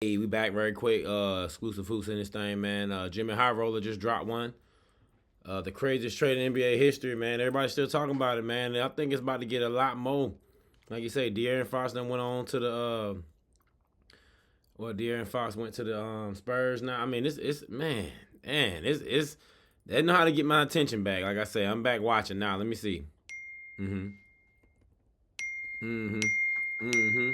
Hey, we back very quick. Exclusive hoops in this thing, man. Jimmy HighRoller just dropped one. The craziest trade in NBA history, man. Everybody's still talking about it, man. And I think it's about to get a lot more. Like you say, De'Aaron Fox then went on to the De'Aaron Fox went to the Spurs now. I mean, it's man, it's they know how to get my attention back. Like I say, I'm back watching now. Let me see. Mm-hmm. Mm-hmm. Mm-hmm.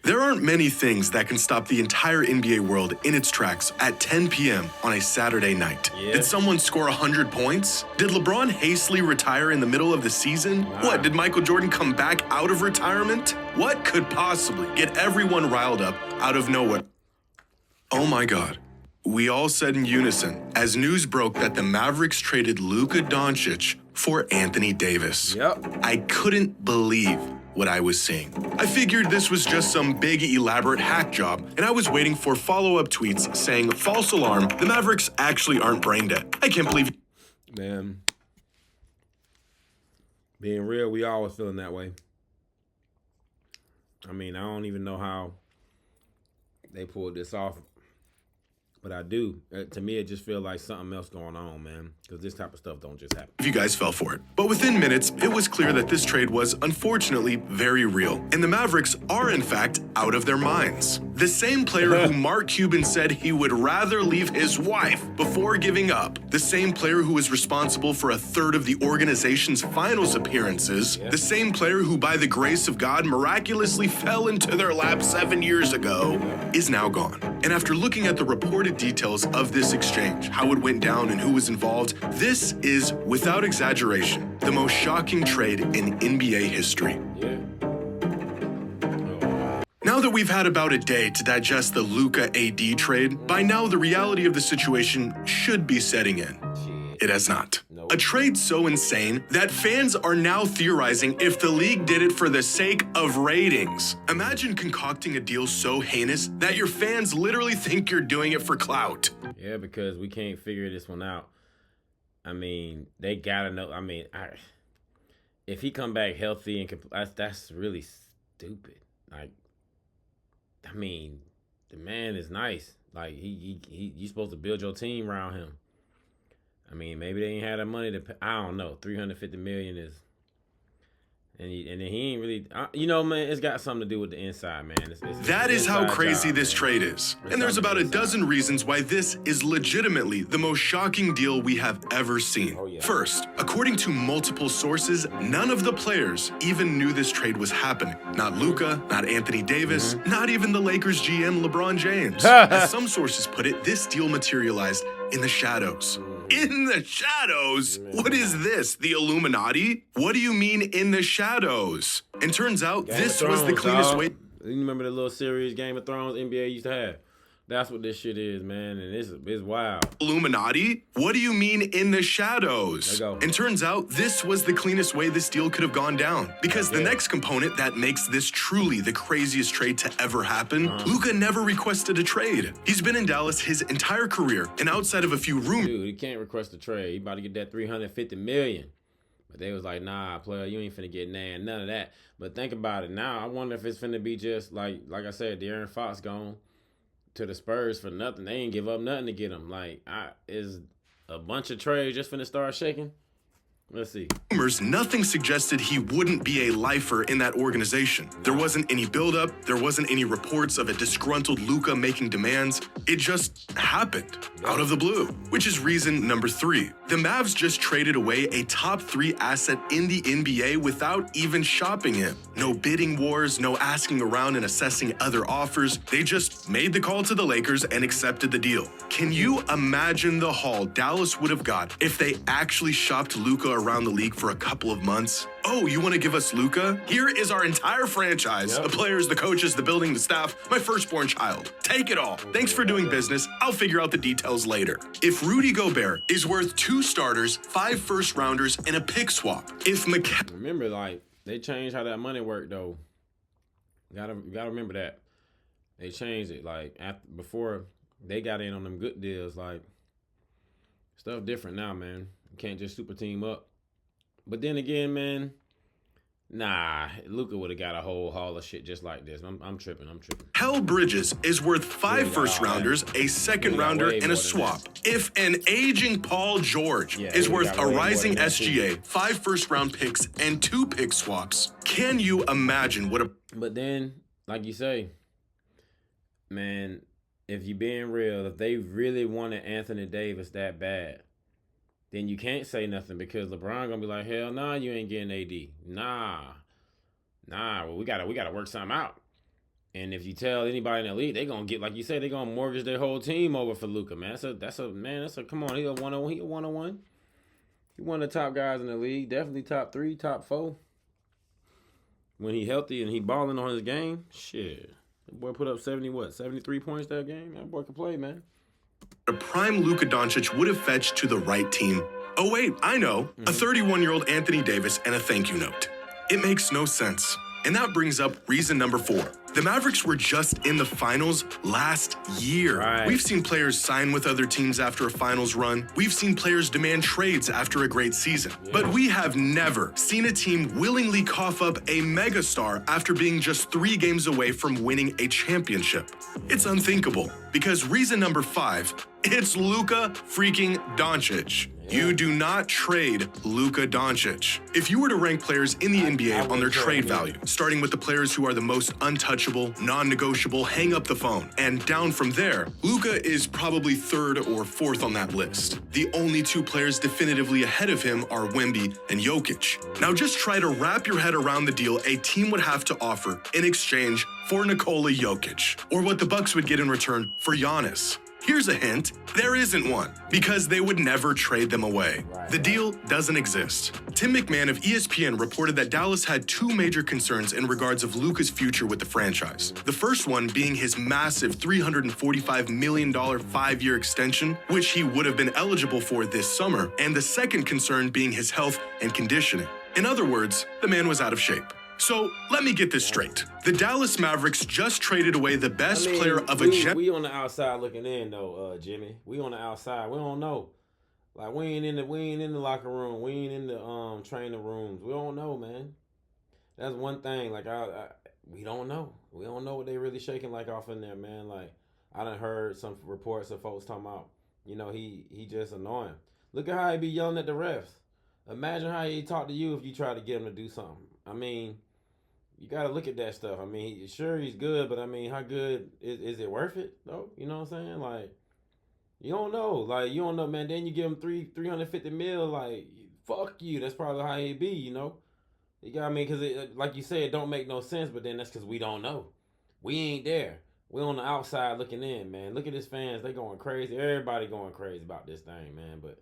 There aren't many things that can stop the entire NBA world in its tracks at 10 p.m. on a Saturday night. Yeah. Did someone score 100 points? Did LeBron hastily retire in the middle of the season? Nah. What, did Michael Jordan come back out of retirement? What could possibly get everyone riled up out of nowhere? Oh my God. We all said in unison as news broke that the Mavericks traded Luka Doncic for Anthony Davis. Yep. I couldn't believe what I was seeing. I figured this was just some big elaborate hack job, and I was waiting for follow-up tweets saying, false alarm, the Mavericks actually aren't brain dead. I can't believe. Man, being real, we always feeling that way. I mean, I don't even know how they pulled this off, but I do. To me, it just feels like something else going on, man, because this type of stuff don't just happen. If you guys fell for it. But within minutes, it was clear that this trade was unfortunately very real, and the Mavericks are in fact out of their minds. The same player who Mark Cuban said he would rather leave his wife before giving up, the same player who was responsible for a third of the organization's finals appearances, the same player who by the grace of God miraculously fell into their lap 7 years ago, is now gone. And after looking at the reported details of this exchange, how it went down and who was involved, this is, without exaggeration, the most shocking trade in NBA history. Yeah. Now that we've had about a day to digest the Luka AD trade, by now the reality of the situation should be setting in. It has not. Nope. A trade so insane that fans are now theorizing if the league did it for the sake of ratings. Imagine concocting a deal so heinous that your fans literally think you're doing it for clout. Yeah, because we can't figure this one out. I mean, they gotta know. I mean, if he come back healthy and that's really stupid. Like, I mean, the man is nice. Like you supposed to build your team around him. I mean, maybe they ain't had the money to pay. I don't know. $350 million is, and then he ain't really. Man, it's got something to do with the inside, man. That is how inside crazy job, this man. trade is. It's And there's something about a inside. dozen reasons why this is legitimately the most shocking deal we have ever seen. Oh, yeah. First, according to multiple sources, none of the players even knew this trade was happening. Not Luka, not Anthony Davis, not even the Lakers GM LeBron James. As some sources put it, this deal materialized in the shadows. In the shadows? What is this? The Illuminati? What do you mean in the shadows? And turns out Game this of was the Thrones, cleanest dog. way. You remember the little series Game of Thrones NBA used to have? That's what this shit is, man, and it's wild. Illuminati? What do you mean in the shadows? There you go. And turns out this was the cleanest way this deal could have gone down. Because the Yeah. next component that makes this truly the craziest trade to ever happen, Luka never requested a trade. He's been in Dallas his entire career, and outside of a few rumors, Dude, he can't request a trade. He about to get that $350 million. But they was like, nah, player, you ain't finna get none of that. But think about it now. I wonder if it's finna be just like I said, De'Aaron Fox gone to the Spurs for nothing. They ain't give up nothing to get him. Like, is a bunch of trades just finna start shaking? Let's see. nothing suggested he wouldn't be a lifer in that organization. There wasn't any buildup, there wasn't any reports of a disgruntled Luka making demands. It just happened out of the blue, which is reason number 3. The Mavs just traded away a top 3 asset in the NBA without even shopping him. No bidding wars, no asking around and assessing other offers. They just made the call to the Lakers and accepted the deal. Can you imagine the haul Dallas would have got if they actually shopped Luka around the league for a couple of months? Oh, you want to give us Luka? Here is our entire franchise. Yep. The players, the coaches, the building, the staff, my firstborn child. Take it all. Thanks for doing business. I'll figure out the details later. If Rudy Gobert is worth 2 starters, 5 first-rounders, and a pick swap, if Remember, like, they changed how that money worked, though. You gotta remember that. They changed it. Like, before they got in on them good deals, like, stuff different now, man. You can't just super team up. But then again, man, Nah, Luka would have got a whole haul of shit just like this. I'm tripping. Hell Bridges is worth 5 first-rounders, a second-rounder, and a swap. If an aging Paul George is worth a rising SGA, 5 first-round picks, and 2 pick swaps, can you imagine what a... But then, like you say, man, if you being real, if they really wanted Anthony Davis that bad, then you can't say nothing because LeBron gonna be like, hell nah, you ain't getting AD. Nah. Well, we gotta work something out. And if you tell anybody in the league, they gonna get, like you say, they gonna mortgage their whole team over for Luka, man. That's a come on, he a 101. He a 101. He one of the top guys in the league, definitely top 3, top 4. When he healthy and he balling on his game, shit. That boy put up 73 points that game. That boy can play, man. A prime Luka Doncic would have fetched to the right team. Oh wait, I know, a 31-year-old Anthony Davis and a thank you note. It makes no sense. And that brings up reason number 4. The Mavericks were just in the finals last year. Right. We've seen players sign with other teams after a finals run. We've seen players demand trades after a great season. Yeah. But we have never seen a team willingly cough up a megastar after being just 3 games away from winning a championship. It's unthinkable, because reason number 5, it's Luka freaking Doncic. You do not trade Luka Doncic. If you were to rank players in the NBA on their trade value, starting with the players who are the most untouchable, non-negotiable, hang up the phone, and down from there, Luka is probably 3rd or 4th on that list. The only 2 players definitively ahead of him are Wemby and Jokic. Now just try to wrap your head around the deal a team would have to offer in exchange for Nikola Jokic, or what the Bucks would get in return for Giannis. Here's a hint, there isn't one, because they would never trade them away. The deal doesn't exist. Tim McMahon of ESPN reported that Dallas had 2 major concerns in regards of Luka's future with the franchise. The first one being his massive $345 million 5-year extension, which he would have been eligible for this summer, and the second concern being his health and conditioning. In other words, the man was out of shape. So, let me get this straight. The Dallas Mavericks just traded away the best player of a gen... We on the outside looking in, though, Jimmy. We on the outside. We don't know. Like, we ain't in the locker room. We ain't in the training rooms. We don't know, man. That's one thing. Like, we don't know. We don't know what they really shaking like off in there, man. Like, I done heard some reports of folks talking about, you know, he just annoying. Look at how he be yelling at the refs. Imagine how he talk to you if you try to get him to do something. I mean... You got to look at that stuff. I mean, sure, he's good, but I mean, how good is it worth it, though? You know what I'm saying? Like, you don't know. Like, you don't know, man. Then you give him $350 million, like, fuck you. That's probably how he be, you know? You got me, because, like you said, it don't make no sense, but then that's because we don't know. We ain't there. We on the outside looking in, man. Look at his fans. They going crazy. Everybody going crazy about this thing, man, but...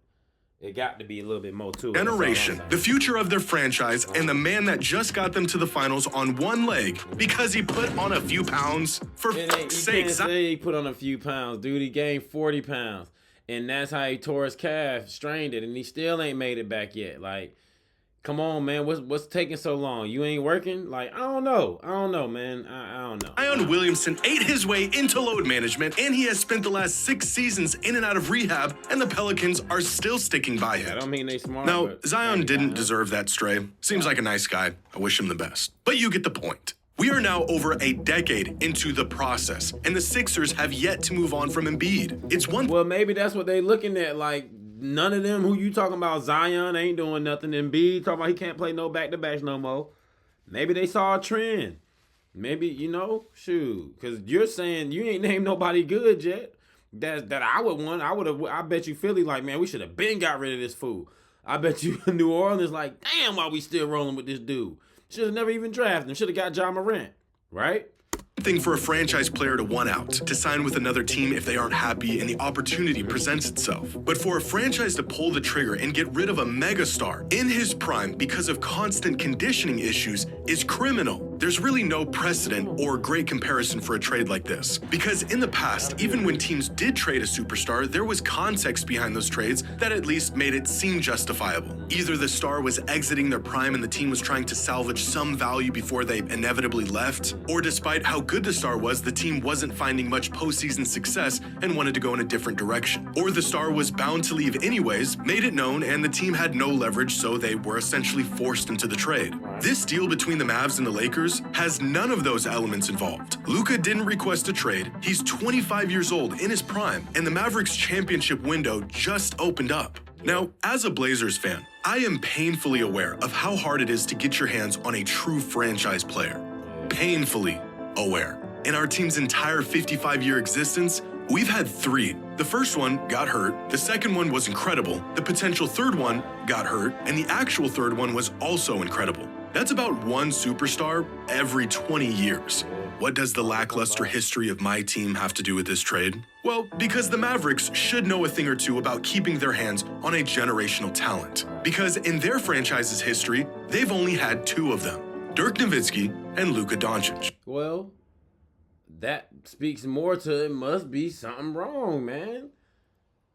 It got to be a little bit more to it. Generation, the future of their franchise, and the man that just got them to the finals on one leg because he put on a few pounds. For fuck's sake, you can't say he put on a few pounds, dude. He gained 40 pounds, and that's how he tore his calf, strained it, and he still ain't made it back yet. Like, come on, man. What's taking so long? You ain't working? Like, I don't know, man. I don't know. Zion Williamson ate his way into load management, and he has spent the last 6 seasons in and out of rehab, and the Pelicans are still sticking by him. I don't mean they smart. Now, Zion didn't deserve that stray. Seems like a nice guy. I wish him the best. But you get the point. We are now over a decade into the process, and the Sixers have yet to move on from Embiid. It's one... Well, maybe that's what they looking at, like... None of them who you talking about, Zion ain't doing nothing. Embiid talking about he can't play no back-to-backs no more. Maybe they saw a trend. Maybe, you know, shoot. Because you're saying you ain't named nobody good yet. That I would want. I bet you Philly like, man, we should have been got rid of this fool. I bet you New Orleans like, damn, why we still rolling with this dude? Should have never even drafted him. Should have got Ja Morant, right? Thing for a franchise player to want out, to sign with another team if they aren't happy and the opportunity presents itself. But for a franchise to pull the trigger and get rid of a megastar in his prime because of constant conditioning issues is criminal. There's really no precedent or great comparison for a trade like this. Because in the past, even when teams did trade a superstar, there was context behind those trades that at least made it seem justifiable. Either the star was exiting their prime and the team was trying to salvage some value before they inevitably left, or despite how good the star was, the team wasn't finding much postseason success and wanted to go in a different direction. Or the star was bound to leave anyways, made it known, and the team had no leverage, so they were essentially forced into the trade. This deal between the Mavs and the Lakers has none of those elements involved. Luka didn't request a trade. He's 25 years old in his prime, and the Mavericks championship window just opened up. Now, as a Blazers fan, I am painfully aware of how hard it is to get your hands on a true franchise player. Painfully aware. In our team's entire 55-year existence, we've had 3. The first one got hurt, the second one was incredible, the potential third one got hurt, and the actual third one was also incredible. That's about one superstar every 20 years. What does the lackluster history of my team have to do with this trade? Well, because the Mavericks should know a thing or two about keeping their hands on a generational talent. Because in their franchise's history, they've only had 2 of them, Dirk Nowitzki and Luka Doncic. Well, that speaks more to it must be something wrong, man.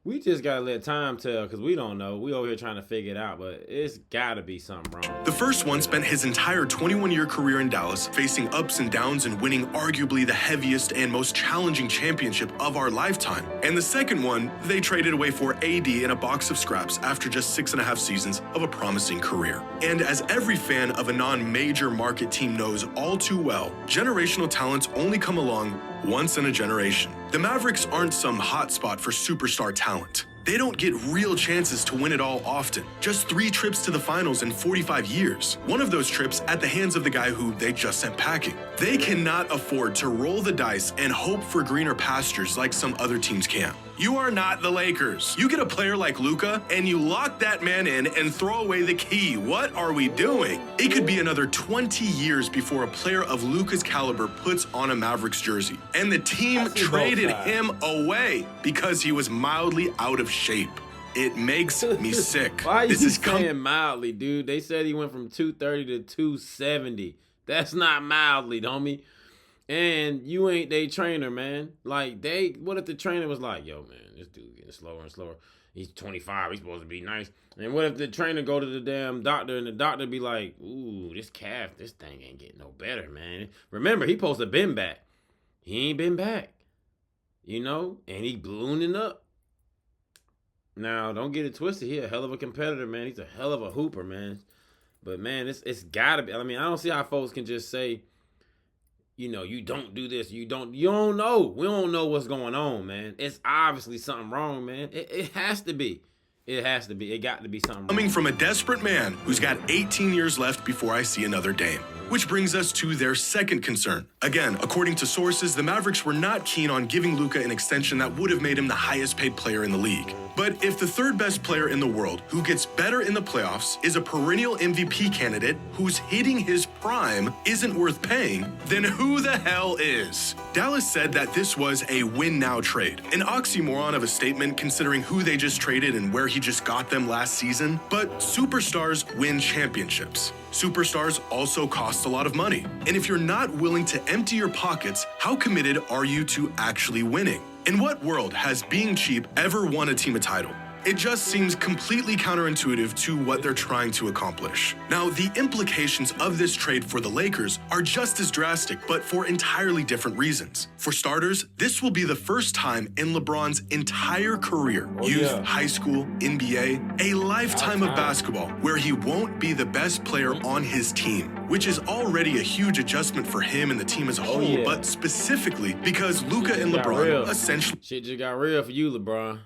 We just got to let time tell because we don't know. We over here trying to figure it out, but it's got to be something wrong. The first one spent his entire 21-year career in Dallas, facing ups and downs and winning arguably the heaviest and most challenging championship of our lifetime. And the second one, they traded away for AD in a box of scraps after just 6.5 seasons of a promising career. And as every fan of a non-major market team knows all too well, generational talents only come along once in a generation. The Mavericks aren't some hotspot for superstar talent. They don't get real chances to win it all often. Just 3 trips to the finals in 45 years. One of those trips at the hands of the guy who they just sent packing. They cannot afford to roll the dice and hope for greener pastures like some other teams can. You are not the Lakers. You get a player like Luka and you lock that man in and throw away the key. What are we doing? It could be another 20 years before a player of Luka's caliber puts on a Mavericks jersey. And the team traded him away because he was mildly out of shape. It makes me sick. Why are you saying mildly, dude? They said he went from 230 to 270. That's not mildly, homie. And you ain't they trainer, man. Like, what if the trainer was like, yo, man, this dude getting slower and slower. He's 25. He's supposed to be nice. And what if the trainer go to the damn doctor and the doctor be like, ooh, this thing ain't getting no better, man. Remember, he supposed to been back. He ain't been back. You know? And he ballooning up. Now, don't get it twisted. He a hell of a competitor, man. He's a hell of a hooper, man. But, man, it's got to be. I mean, I don't see how folks can just say, you know, you don't do this. You don't know. We don't know what's going on, man. It's obviously something wrong, man. It has to be. It has to be. It got to be something wrong. Coming from a desperate man who's got 18 years left before I see another Dame. Which brings us to their second concern. Again, according to sources, the Mavericks were not keen on giving Luka an extension that would have made him the highest paid player in the league. But if the third best player in the world, who gets better in the playoffs, is a perennial MVP candidate who's hitting his prime, isn't worth paying, then who the hell is? Dallas said that this was a win-now trade. An oxymoron of a statement considering who they just traded and where he just got them last season. But superstars win championships. Superstars also cost a lot of money. And if you're not willing to empty your pockets, how committed are you to actually winning? In what world has being cheap ever won a team a title? It just seems completely counterintuitive to what they're trying to accomplish. Now, the implications of this trade for the Lakers are just as drastic, but for entirely different reasons. For starters, this will be the first time in LeBron's entire career, high school, NBA, a lifetime of basketball, where he won't be the best player on his team, which is already a huge adjustment for him and the team as a whole, but specifically because Luka and LeBron essentially... Shit just got real for you, LeBron.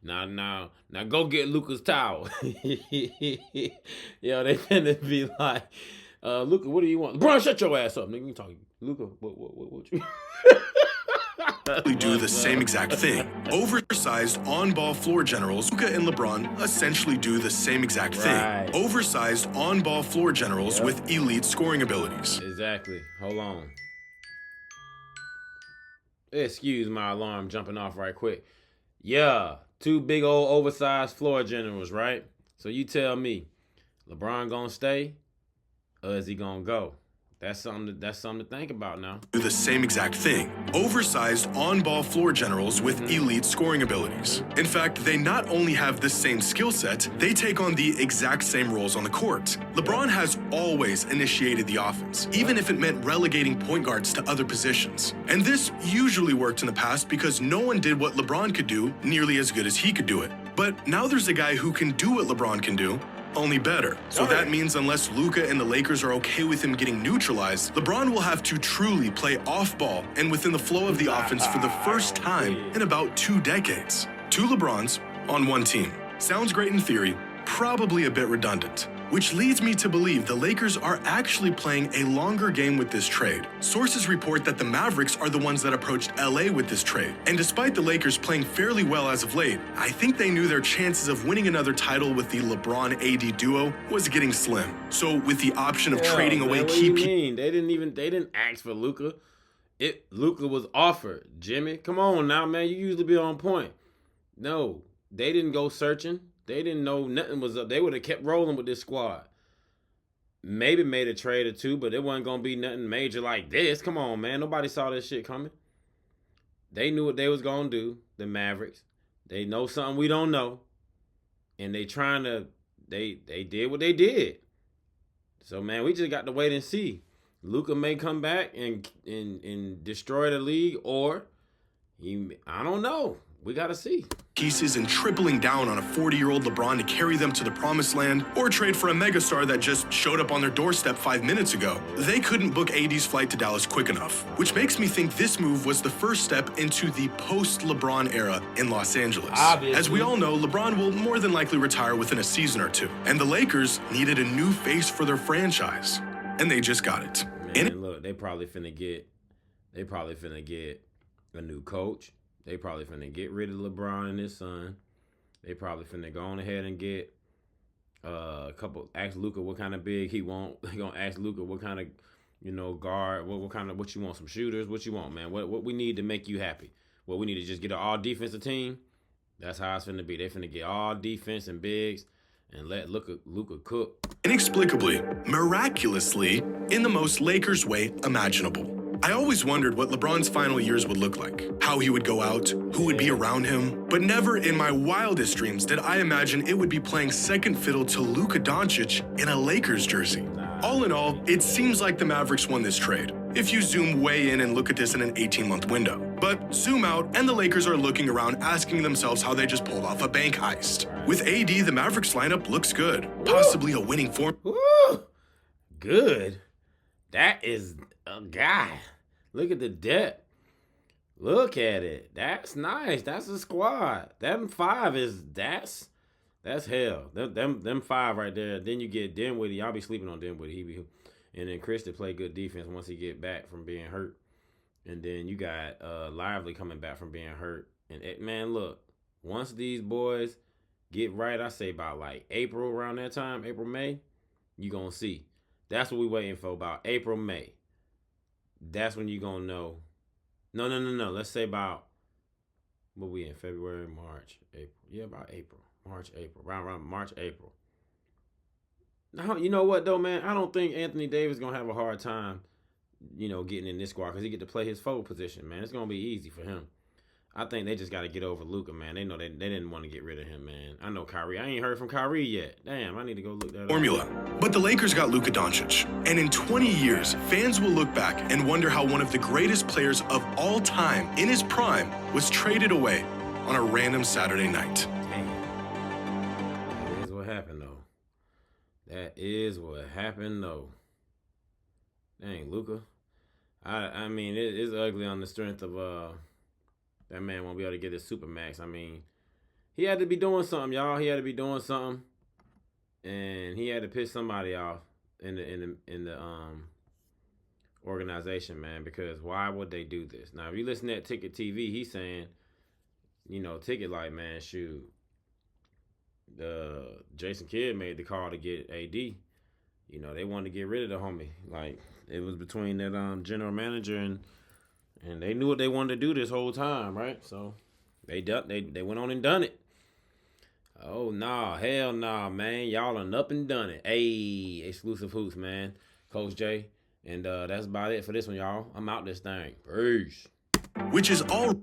Now go get Luka's towel. Yo, they finna be like, Luka, what do you want? LeBron, shut your ass up, nigga. You talking, Luka? What you? do the same exact thing. Oversized on-ball floor generals, Luka and LeBron essentially do the same exact thing. Oversized on-ball floor generals with elite scoring abilities. Exactly. Hold on. Excuse my alarm jumping off right quick. Yeah. 2 big old oversized floor generals, right? So you tell me, LeBron gonna stay, or is he gonna go? That's something to think about now. Do the same exact thing. Oversized on-ball floor generals with elite scoring abilities. In fact, they not only have the same skill set, they take on the exact same roles on the court. LeBron has always initiated the offense, even if it meant relegating point guards to other positions. And this usually worked in the past because no one did what LeBron could do nearly as good as he could do it. But now there's a guy who can do what LeBron can do, only better. So that means unless Luka and the Lakers are okay with him getting neutralized, LeBron will have to truly play off ball and within the flow of the offense for the first time in about 2 decades. 2 LeBrons on 1 team. Sounds great in theory, probably a bit redundant. Which leads me to believe the Lakers are actually playing a longer game with this trade. Sources report that the Mavericks are the ones that approached LA with this trade. And despite the Lakers playing fairly well as of late, I think they knew their chances of winning another title with the LeBron-AD duo was getting slim. So with the option of trading away key pieces, they didn't ask for Luka. Luka was offered. Jimmy, come on now, man. You usually be on point. No, they didn't go searching. They didn't know nothing was up. They would have kept rolling with this squad. Maybe made a trade or two, but it wasn't going to be nothing major like this. Come on, man. Nobody saw this shit coming. They knew what they was going to do, the Mavericks. They know something we don't know. And they did what they did. So, man, we just got to wait and see. Luka may come back and destroy the league, or I don't know. We got to see. Pieces and tripling down on a 40-year-old LeBron to carry them to the promised land, or trade for a megastar that just showed up on their doorstep 5 minutes ago. They couldn't book AD's flight to Dallas quick enough, which makes me think this move was the first step into the post-LeBron era in Los Angeles. Obviously. As we all know, LeBron will more than likely retire within a season or two, and the Lakers needed a new face for their franchise, and they just got it. Man, look, they probably finna get a new coach. They probably finna get rid of LeBron and his son. They probably finna go on ahead and get a couple. Ask Luka what kind of big he want. They gonna ask Luka what kind of, guard. What you want? Some shooters. What you want, man? What we need to make you happy? What we need to just get an all defensive team. That's how it's finna be. They finna get all defense and bigs and let Luka cook. Inexplicably, miraculously, in the most Lakers way imaginable. I always wondered what LeBron's final years would look like, how he would go out, who would be around him, but never in my wildest dreams did I imagine it would be playing second fiddle to Luka Doncic in a Lakers jersey. All in all, it seems like the Mavericks won this trade, if you zoom way in and look at this in an 18-month window. But zoom out, and the Lakers are looking around asking themselves how they just pulled off a bank heist. With AD, the Mavericks lineup looks good, possibly a winning form. Good? That is a guy. Look at the depth. Look at it. That's nice. That's a squad. Them 5 that's hell. Them 5 right there. Then you get Dinwiddie. Y'all be sleeping on Dinwiddie. And then Chris to play good defense once he get back from being hurt. And then you got Lively coming back from being hurt. And man, look, once these boys get right, I say about like April, around that time, April, May, you gonna see. That's what we waiting for, about April, May. That's when you gonna know. No. Let's say about, what we in, February, March, April. Yeah, about April. March, April. Around March, April. Now, you know what, though, man? I don't think Anthony Davis gonna have a hard time, getting in this squad, because he get to play his forward position, man. It's gonna be easy for him. I think they just got to get over Luka, man. They know they didn't want to get rid of him, man. I know Kyrie. I ain't heard from Kyrie yet. Damn, I need to go look that up. Formula. But the Lakers got Luka Doncic. And in 20 years, fans will look back and wonder how one of the greatest players of all time in his prime was traded away on a random Saturday night. Damn. That is what happened, though. That is what happened, though. Dang, Luka. I mean, it is ugly on the strength of that man won't be able to get his Supermax. I mean, he had to be doing something, y'all. He had to be doing something, and he had to piss somebody off in the organization, man. Because why would they do this? Now, if you listen to that Ticket TV, he's saying, Ticket like, man, shoot, Jason Kidd made the call to get AD. They wanted to get rid of the homie. Like, it was between that general manager and they knew what they wanted to do this whole time, right? So they went on and done it. Oh, nah, hell nah, man. Y'all done up and done it. Hey, Exclusive Hoops, man. Coach J. And that's about it for this one, y'all. I'm out this thing. Peace. Which is all...